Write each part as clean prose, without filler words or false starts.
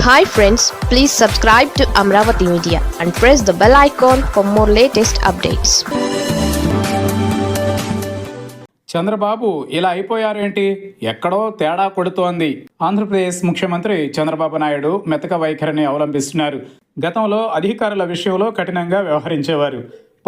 Hi friends, please subscribe to Amravati Media and press the bell icon for more latest updates. Chandrababu ఇలా అయిపోయారేంటి? ఎక్కడో తేడా కొడుతోంది. ఆంధ్రప్రదేశ్ ముఖ్యమంత్రి చంద్రబాబు నాయుడు మెతక వైఖరిని అవలంబిస్తున్నారు. గతంలో అధికారుల విషయంలో కఠినంగా వ్యవహరించేవారు.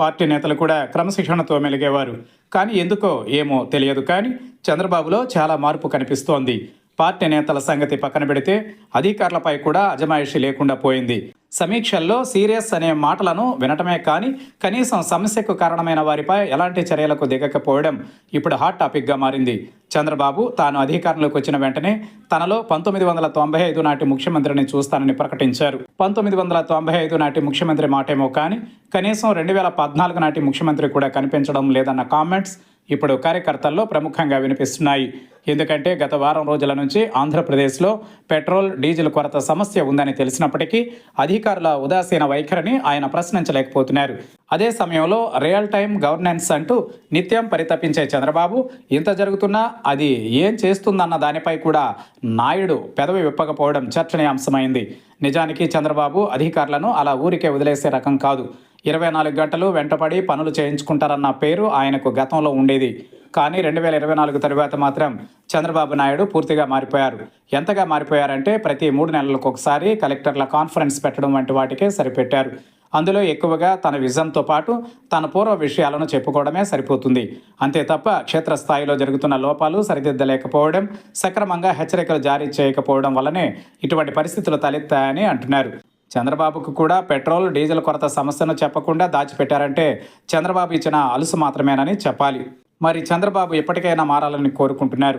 పార్టీ నేతలు కూడా క్రమశిక్షణతో మెలిగేవారు. కానీ ఎందుకో ఏమో తెలియదు, కానీ చంద్రబాబులో చాలా మార్పు కనిపిస్తోంది. పార్టీ నేతల సంగతి పక్కన పెడితే అధికారులపై కూడా అజమాయిషీ లేకుండా పోయింది. సమీక్షల్లో సీరియస్ అనే మాటలను వినటమే కానీ కనీసం సమస్యకు కారణమైన వారిపై ఎలాంటి చర్యలకు దిగకపోవడం ఇప్పుడు హాట్ టాపిక్గా మారింది. చంద్రబాబు తాను అధికారంలోకి వచ్చిన వెంటనే తనలో 1995 నాటి ముఖ్యమంత్రిని చూస్తానని ప్రకటించారు. 1995 నాటి ముఖ్యమంత్రి మాటేమో కానీ కనీసం 2014 నాటి ముఖ్యమంత్రి కూడా కనిపించడం లేదన్న కామెంట్స్ ఇప్పుడు కార్యకర్తల్లో ప్రముఖంగా వినిపిస్తున్నాయి. ఎందుకంటే గత వారం రోజుల నుంచి ఆంధ్రప్రదేశ్లో పెట్రోల్, డీజిల్ కొరత సమస్య ఉందని తెలిసినప్పటికీ అధికారుల ఉదాసీన వైఖరిని ఆయన ప్రశ్నించలేకపోతున్నారు. అదే సమయంలో రియల్ టైం గవర్నెన్స్ అంటూ నిత్యం పరితపించే చంద్రబాబు ఇంత జరుగుతున్నా అది ఏం చేస్తుందన్న దానిపై కూడా నాయుడు పెదవి విప్పకపోవడం చర్చనీయాంశమైంది. నిజానికి చంద్రబాబు అధికారులను అలా ఊరికే వదిలేసే రకం కాదు. 24 గంటలు వెంటపడి పనులు చేయించుకుంటారన్న పేరు ఆయనకు గతంలో ఉండేది. కానీ 2024 తరువాత మాత్రం చంద్రబాబు నాయుడు పూర్తిగా మారిపోయారు. ఎంతగా మారిపోయారంటే ప్రతి 3 నెలలకు ఒకసారి కలెక్టర్ల కాన్ఫరెన్స్ పెట్టడం వంటి వాటికే సరిపెట్టారు. అందులో ఎక్కువగా తన విజన్తో పాటు తన పూర్వ విషయాలను చెప్పుకోవడమే సరిపోతుంది. అంతే తప్ప క్షేత్రస్థాయిలో జరుగుతున్న లోపాలు సరిదిద్దలేకపోవడం, సక్రమంగా హెచ్చరికలు జారీ చేయకపోవడం వల్లనే ఇటువంటి పరిస్థితులు తలెత్తాయని అంటున్నారు. చంద్రబాబుకు కూడా పెట్రోల్, డీజిల్ కొరత సమస్యను చెప్పకుండా దాచిపెట్టారంటే చంద్రబాబు ఇచ్చిన అలుసు మాత్రమేనని చెప్పాలి. మరి చంద్రబాబు ఎప్పటికైనా మారాలని కోరుకుంటున్నారు.